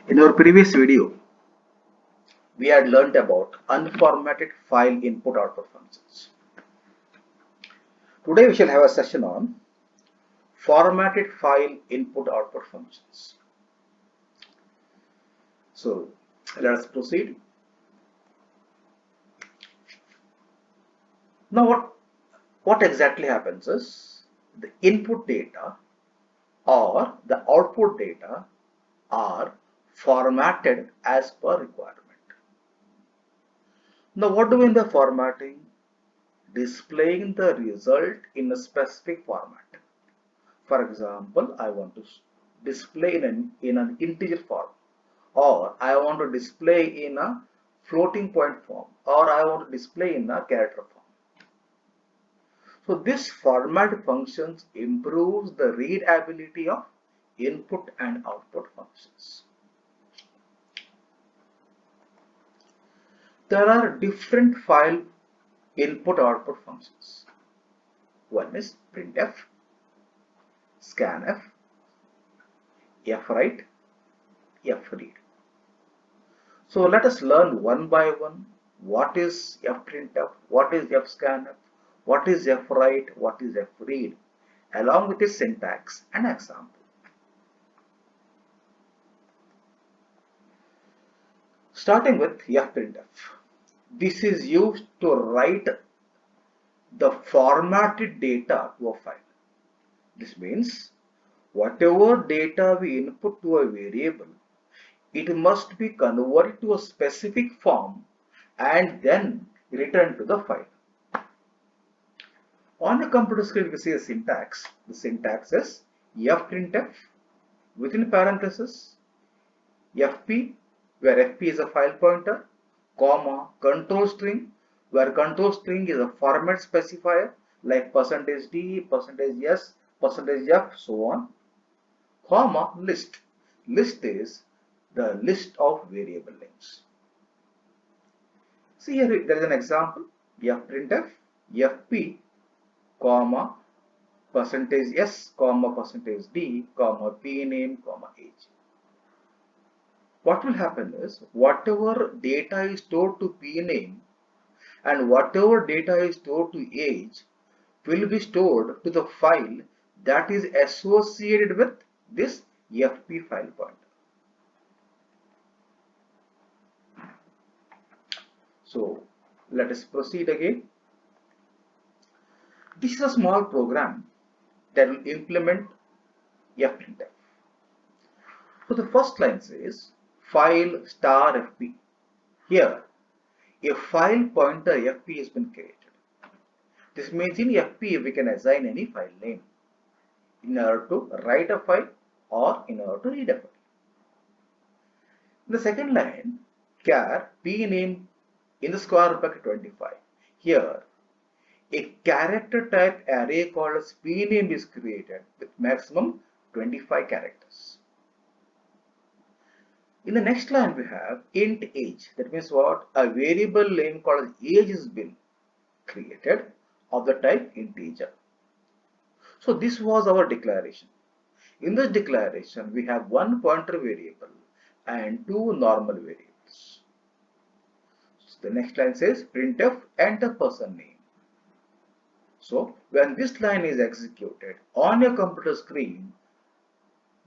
In our previous video, we had learnt about unformatted file input output functions. Today we shall have a session on formatted file input output functions. So let us proceed. Now what exactly happens is the input data or the output data are formatted as per requirement. Now what do we mean by formatting? Displaying the result in a specific format. For example, I want to display in an integer form, or I want to display in a floating point form, or I want to display in a character form. So this format functions improves the readability of input and output functions. There are different file input output functions. One is printf, scanf, fwrite, fread. So let us learn one by one what is fprintf, what is fscanf, what is fwrite, what is fread, along with its syntax and example. Starting with fprintf. This is used to write the formatted data to a file. This means whatever data we input to a variable, it must be converted to a specific form and then returned to the file. On a computer screen, we see a syntax. The syntax is fprintf within parentheses fp, where fp is a file pointer, comma, control string, where control string is a format specifier like %d, %s, %f, so on, comma, list. List is the list of variable names. See here, there is an example, fprintf, fp, comma, %s, comma, %d, comma, pname, comma, age. What will happen is whatever data is stored to pname and whatever data is stored to age will be stored to the file that is associated with this fp file pointer. So let us proceed again. This is a small program that will implement fprintf. So the first line says file star fp. Here a file pointer fp has been created. This means in fp we can assign any file name in order to write a file or in order to read a file. In the second line, char pname in the square bracket 25. Here a character type array called as pname is created with maximum 25 characters. In the next line we have int age. That means what? A variable name called age has been created of the type integer. So this was our declaration. In this declaration we have one pointer variable and two normal variables. So the next line says printf enter person name. So when this line is executed on your computer screen,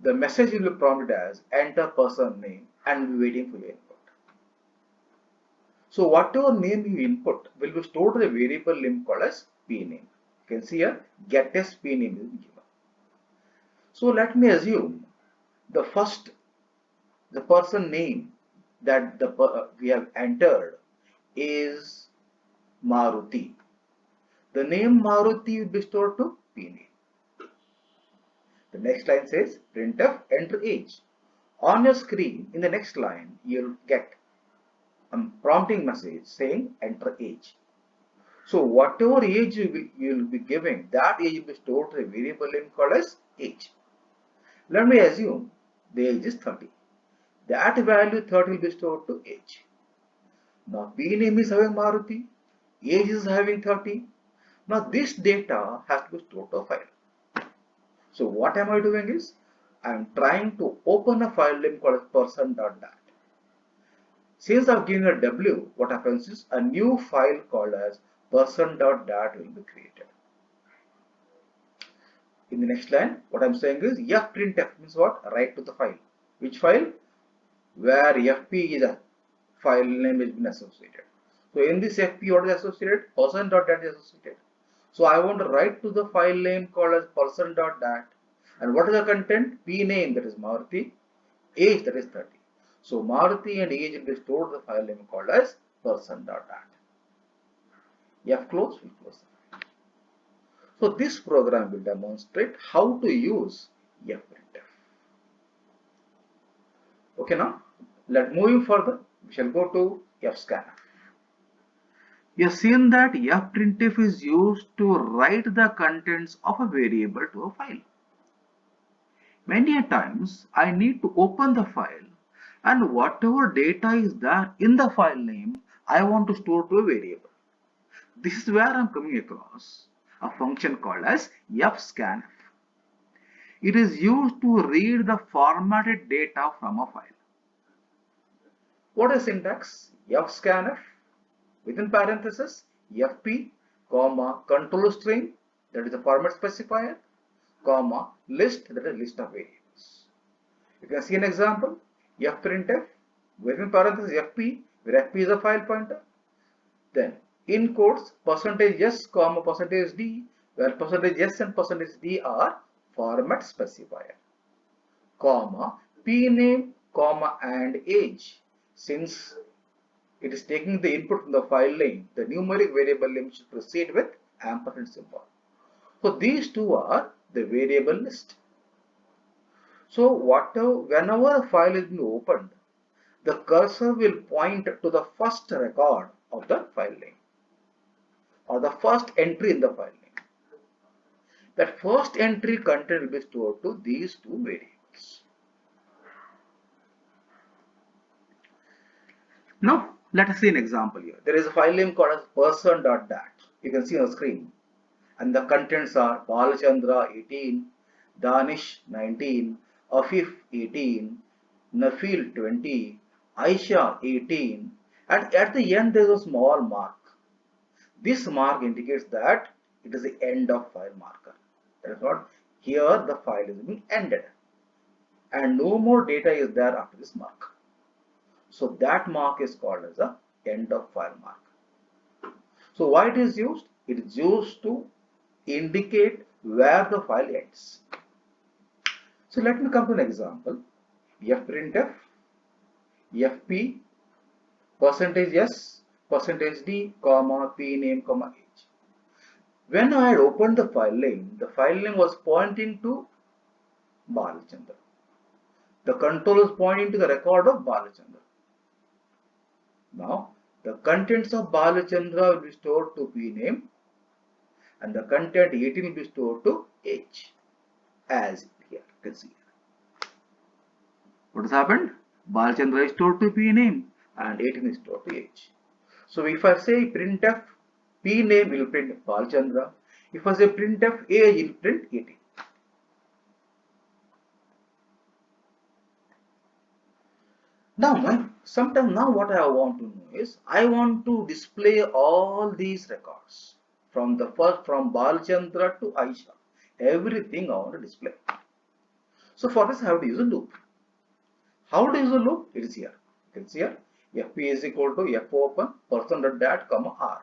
the message will be prompted as enter person name and will be waiting for your input. So whatever name you input will be stored to the variable name called as pname. You can see here get as pname is given. So let me assume the person name that we have entered is Maruti. The name Maruti will be stored to pname. The next line says printf enter age. On your screen in the next line you'll get a prompting message saying enter age. So whatever age you'll be giving, that age will be stored to a variable name called as age. Let me assume the age is 30. That value 30 will be stored to age. Now pname is having Maruti, age is having 30. Now this data has to be stored to a file. So what am I doing is I am trying to open a file name called person.dat. Since I've given a W, what happens is a new file called as person.dat will be created. In the next line, what I'm saying is fprintf means what? Write to the file. Which file? Where fp is a file name has been associated. So in this fp, what is associated? Person.dat is associated. So I want to write to the file name called as person.dat. And what is the content? P name, that is Maruti, age, that is 30. So Maruti and age will be stored in the file name called as person.dat. F close, we close. So this program will demonstrate how to use fprintf. Okay, now moving further, we shall go to fscanf. You have seen that fprintf is used to write the contents of a variable to a file. Many times I need to open the file and whatever data is there in the file name I want to store to a variable. This is where I am coming across a function called as fscanf. It is used to read the formatted data from a file. What is syntax? Fscanf within parenthesis fp, comma, control string, that is the format specifier, comma, list, that is list of variables. You can see an example, fprintf within parenthesis fp, where fp is a file pointer. Then in quotes %s, comma, %d, where %s and %d are format specifier, comma, p name, comma, and age. Since it is taking the input from the file name, the numeric variable name should proceed with ampersand symbol. So these two are the variable list. So whenever a file is being opened, the cursor will point to the first record of the file name or the first entry in the file name. That first entry content will be stored to these two variables. Now let us see an example here. There is a file name called as person.dat. You can see on the screen. And the contents are Balachandra 18, Danish 19, Afif 18, Nafil 20, Aisha 18, and at the end there is a small mark. This mark indicates that it is the end of file marker. That is what here the file is being ended and no more data is there after this mark. So that mark is called as the end of file mark. So why it is used? It is used to indicate where the file ends. So let me come to an example. Fprintf, fp, %s, %d, comma, p name, comma, age. When I had opened the file name was pointing to Balachandra. The control is pointing to the record of Balachandra. Now the contents of Balachandra will be stored to p name and the content 18 will be stored to age, as here you can see. What has happened? Balachandra is stored to p name and 18 is stored to age. So if I say printf p name, will print Balachandra. If I say printf age, it will print 18. Now, now what I want to know is I want to display all these records from Balachandra to Aisha. Everything I want to display. So for this I have to use a loop. How to use a loop? It is here. You can see here fp is equal to fopen person.dat, r.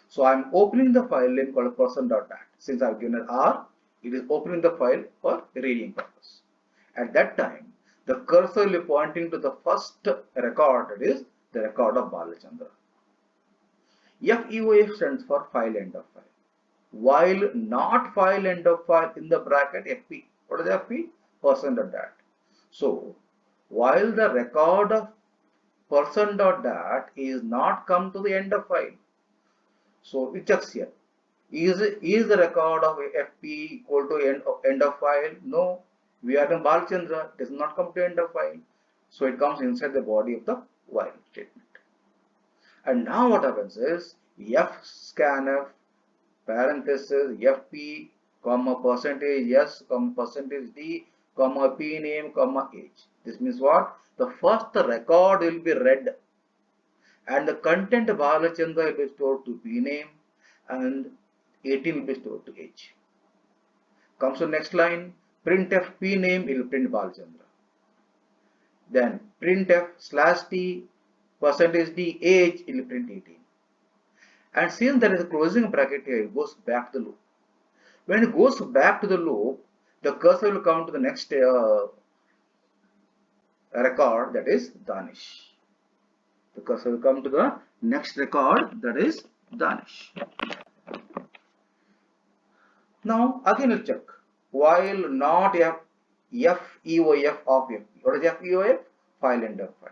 So I am opening the file name called person.dat. Since I have given an r, it is opening the file for reading purpose. At that time, the cursor will be pointing to the first record, that is the record of Balachandra. FEOF stands for file end of file. While not file end of file, in the bracket FP. What is FP? Person.dat. So while the record of person.dat is not come to the end of file, so it checks here. Is the record of FP equal to end of file? No. We are in Balachandra, it does not come to end of file. So it comes inside the body of the while statement. And now what happens is fscanf parenthesis fp, comma, %s, comma, %d, comma p name, comma age. This means what? The first record will be read and the content Balachandra will be stored to p name and 18 will be stored to age. Comes to next line, printf p name will print Balachandra. Then printf slash t percentage d age will print 18. And since there is a closing bracket here, it goes back to the loop. When it goes back to the loop, the cursor will come to the next record, that is Danish. The cursor will come to the next record, that is Danish. Now again we'll check. While not FEOF of FP. What is FEOF? File end of file.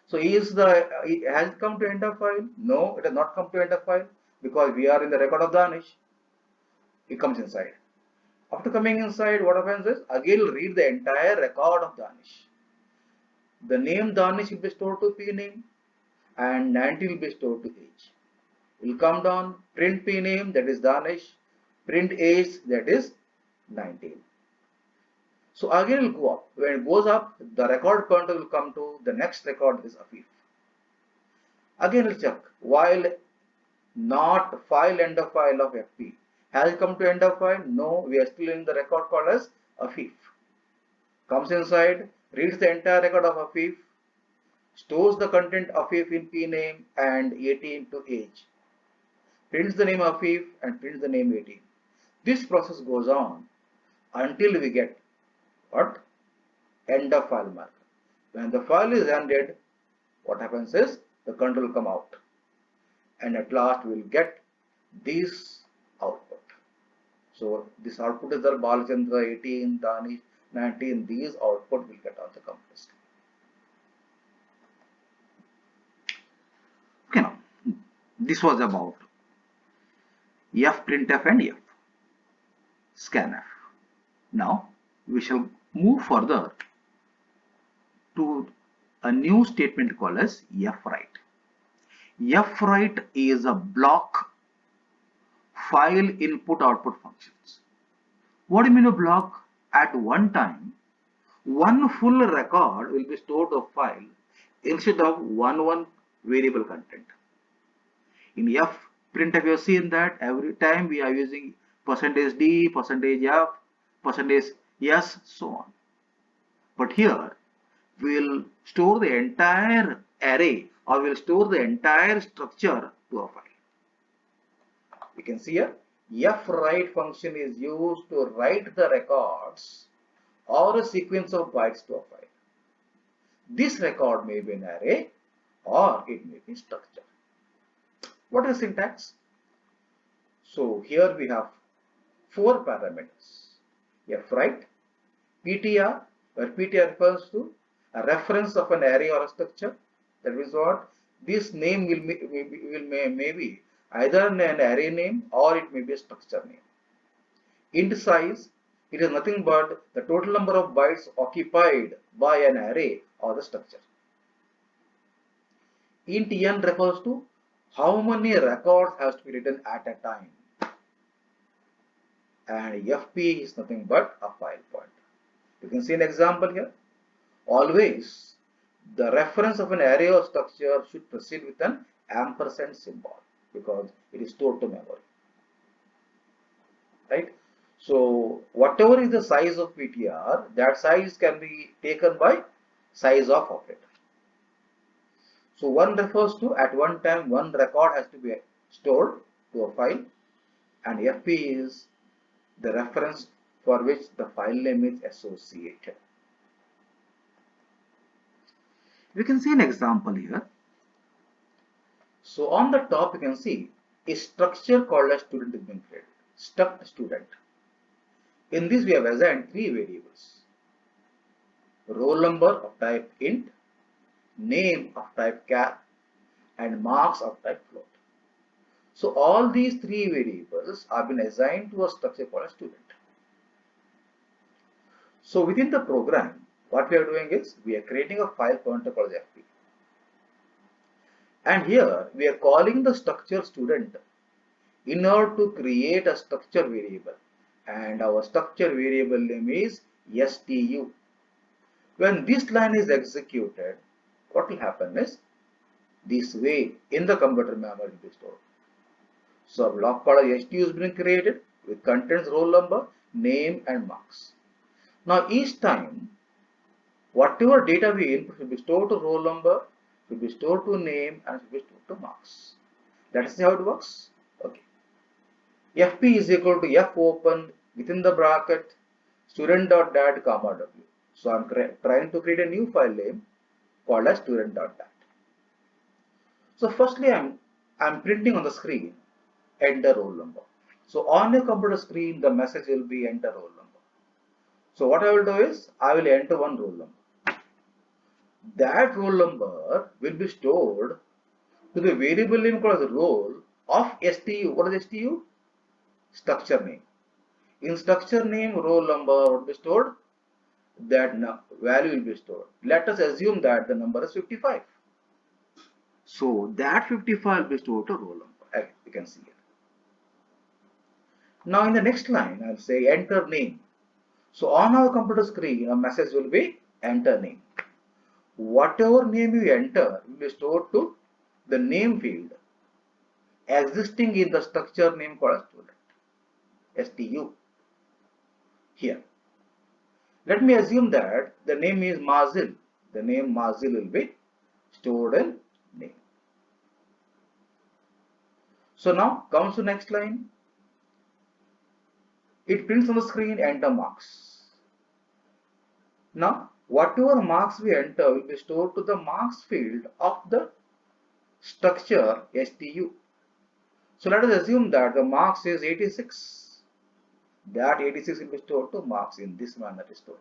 So has it come to end of file? No, it has not come to end of file because we are in the record of Danish. It comes inside. After coming inside, what happens is again we'll read the entire record of Danish. The name Danish will be stored to p name and 90 will be stored to age. We'll come down, print p name, that is Danish, print age, that is 19. So again it will go up. When it goes up, the record pointer will come to the next record, that is Afif. Again we'll check. While not file end of file of FP. Has it come to end of file? No, we are still in the record called as Afif. Comes inside, reads the entire record of Afif, stores the content Afif in p name and 18 to age, prints the name Afif and prints the name 18. This process goes on until we get what? End of file marker. When the file is ended, what happens is the control will come out and at last we will get this output. So this output is the Balachandra 18, Danish 19. These output will get on the computer screen. Okay, now this was about F printf and F scanf. Now we shall move further to a new statement called as fwrite. Fwrite is a block file input output functions. What do you mean a block? At one time, one full record will be stored of file instead of one variable content. In F printf, you have seen that every time we are using %d, %f, %s, so on. But here we will store the entire array or we will store the entire structure to a file. You can see here, fwrite function is used to write the records or a sequence of bytes to a file. This record may be an array or it may be structure. What is syntax? So here we have 4 parameters. Fwrite, ptr, where ptr refers to a reference of an array or a structure. That means what? This name may be either an array name or it may be a structure name. Int size, it is nothing but the total number of bytes occupied by an array or the structure. Int n refers to how many records has to be written at a time. And fp is nothing but a file pointer. You can see an example here. Always the reference of an array or structure should proceed with an ampersand symbol because it is stored to memory. Right? So whatever is the size of PTR, that size can be taken by size of operator. So one refers to at one time one record has to be stored to a file and FP is the reference for which the file name is associated. We can see an example here. So on the top you can see a structure called as student is being created. Struct student. In this we have assigned 3 variables. Roll number of type int, name of type char, and marks of type float. So all these 3 variables have been assigned to a structure called a student. So within the program, what we are doing is we are creating a file pointer called FP. And here we are calling the structure student in order to create a structure variable. And our structure variable name is STU. When this line is executed, what will happen is this way in the computer memory will be stored. So a block called STU has been created with contents roll number, name and marks. Now each time whatever data we input should be stored to roll number, should be stored to name and should be stored to marks. Let us see how it works. Okay. FP is equal to F open within the bracket student.dat comma W. So I am trying to create a new file name called as student.dat. So firstly I am printing on the screen enter roll number. So on your computer screen the message will be enter roll number. So what I will do is I will enter one roll number. That roll number will be stored to the variable name called as roll of STU. What is STU? Structure name. In structure name roll number will be stored, that value will be stored. Let us assume that the number is 55. So that 55 will be stored to roll number. You can see it. Now in the next line I will say enter name. So on our computer screen a message will be enter name. Whatever name you enter will be stored to the name field existing in the structure name called student. STU. Here. Let me assume that the name is Mazil. The name Mazil will be stored in name. So now comes to next line. It prints on the screen enter marks. Now whatever marks we enter will be stored to the marks field of the structure STU. So let us assume that the marks is 86. That 86 will be stored to marks in this manner stored.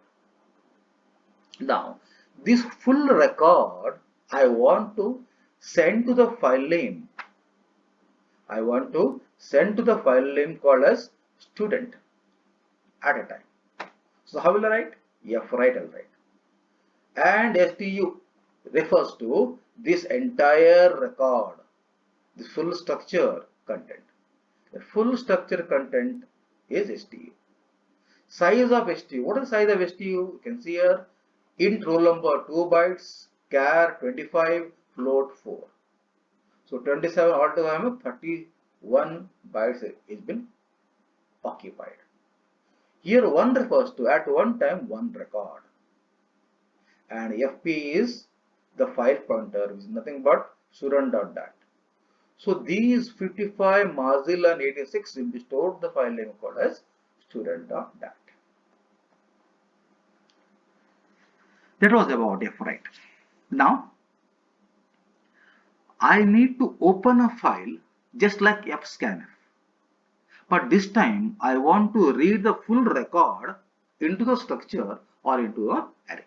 Now this full record I want to send to the file name. I want to send to the file name called as student at a time. So how will I write? F write I will write. And STU refers to this entire record, the full structure content. The full structure content is STU. Size of STU. What is the size of STU? You can see here int roll number 2 bytes, char 25, float 4. So 27 altogether 31 bytes has been occupied. Here 1 refers to at one time one record. And FP is the file pointer, which is nothing but student.dat. So these 55, Mazil and 86 will be stored in the file name called as student.dat. That was about FWrite. Now I need to open a file just like fscanf. But this time I want to read the full record into the structure or into an array.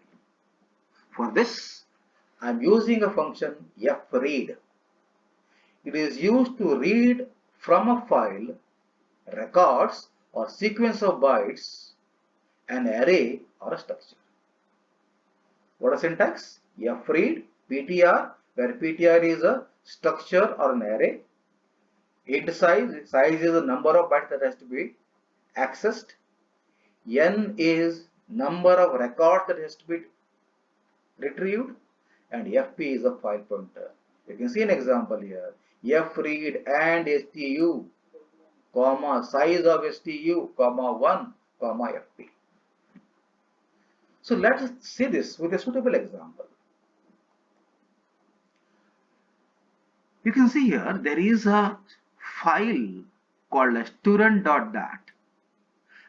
For this I am using a function fread. It is used to read from a file records or sequence of bytes, an array or a structure. What is syntax? fread ptr, where ptr is a structure or an array. Int size is the number of bytes that has to be accessed. N is number of records that has to be retrieved, and fp is a file pointer. You can see an example here. fread and stu, comma size of stu, comma 1, comma fp. So let us see this with a suitable example. You can see here there is a file called as student.dat,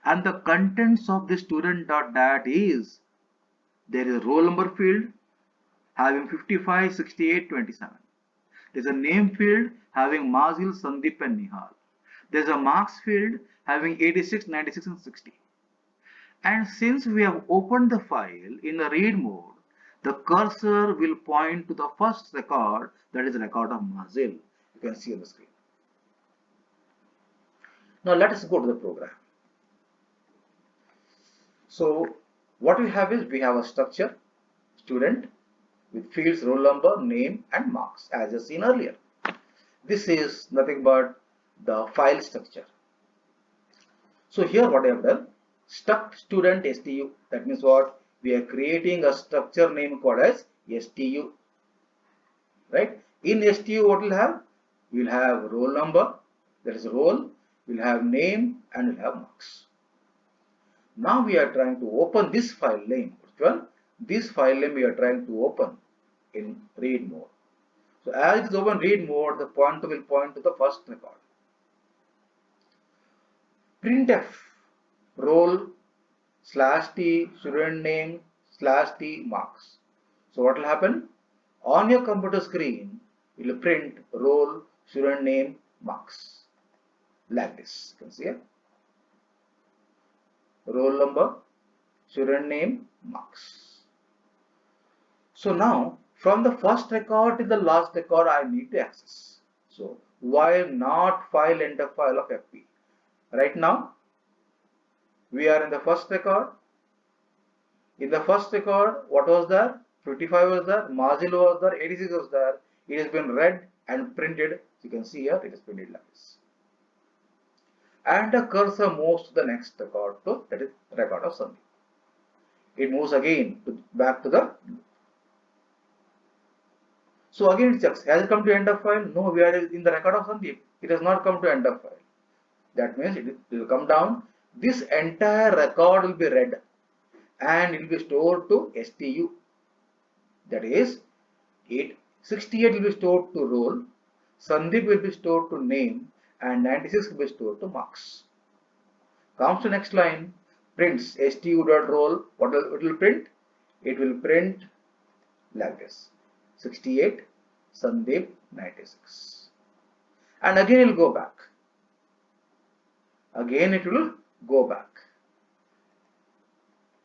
and the contents of the student.dat is there is a roll number field having 55, 68, 27. There is a name field having Mazil, Sandeep and Nihal. There is a marks field having 86, 96 and 60. And since we have opened the file in the read mode, the cursor will point to the first record, that is the record of Mazil. You can see on the screen. Now let us go to the program. So what we have is we have a structure student with fields roll number, name and marks as you seen earlier. This is nothing but the file structure. So here what I have done, struct student stu. That means what? We are creating a structure name called as stu. Right? In stu, what will have? We'll have roll number, that is roll, we'll have name, and we'll have marks. Now we are trying to open this file name. Which one? This file name we are trying to open in read mode. So as it is open read mode, the pointer will point to the first record. Printf roll /t student name /t marks. So what will happen? On your computer screen, it will print roll student name marks like this. You can see here. Roll number, student name, marks. So now from the first record to the last record I need to access. So why not file enter file of FP? Right now we are in the first record. In the first record, what was there? 55 was there, Mozilla was there, 86 was there. It has been read and printed. You can see here it is printed like this. And the cursor moves to the next record, to that is record of Sandeep. It moves again back to the. So again it checks. Has it come to end of file? No, we are in the record of Sandeep. It has not come to end of file. That means it will come down. This entire record will be read and it will be stored to STU. That is, 68 will be stored to roll, Sandeep will be stored to name, and 96 will be stored to marks. Comes to next line, prints stu.roll. What will it will print? It will print like this: 68, Sandeep, 96. And again it will go back. Again it will go back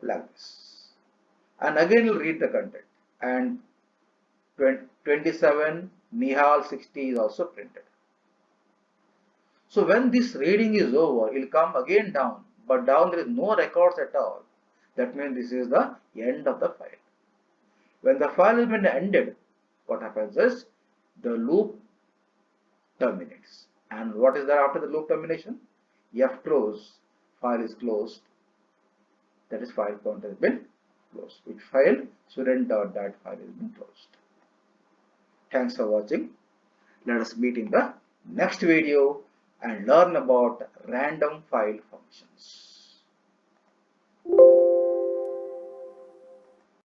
like this. And again it will read the content. And 27, Nihal 60 is also printed. So when this reading is over, it will come again down, but down there is no records at all. That means this is the end of the file. When the file has been ended, what happens is the loop terminates. And what is there after the loop termination? F close, file is closed. That is, file count has been closed. Which file? Student.dat file has been closed. Thanks for watching. Let us meet in the next video and learn about random file functions.